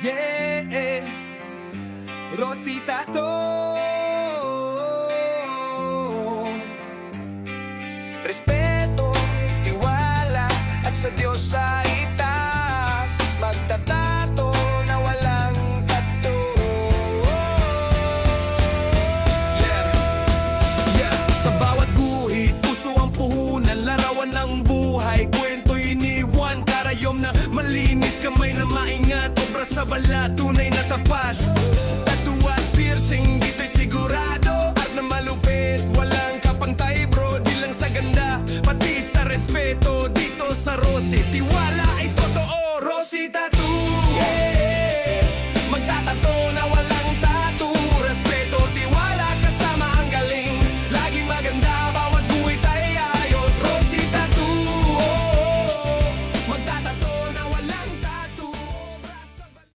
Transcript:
Yeah, Rosita to. Respeto, tiwala, at sa Diyos sa itaas, magtatato na walang tato. Yeah, sa bawat guhit, puso ang puhunan, larawan ng buhay, kwento iniwan, karayom na malinis, kamay na maingat, obra sa balat, tunay na tapat. Tattoo at piercing, dito'y sigurado, art na malupit, walang kapantay bro, di lang sa ganda, pati sa respeto, dito sa Rosy, tiwala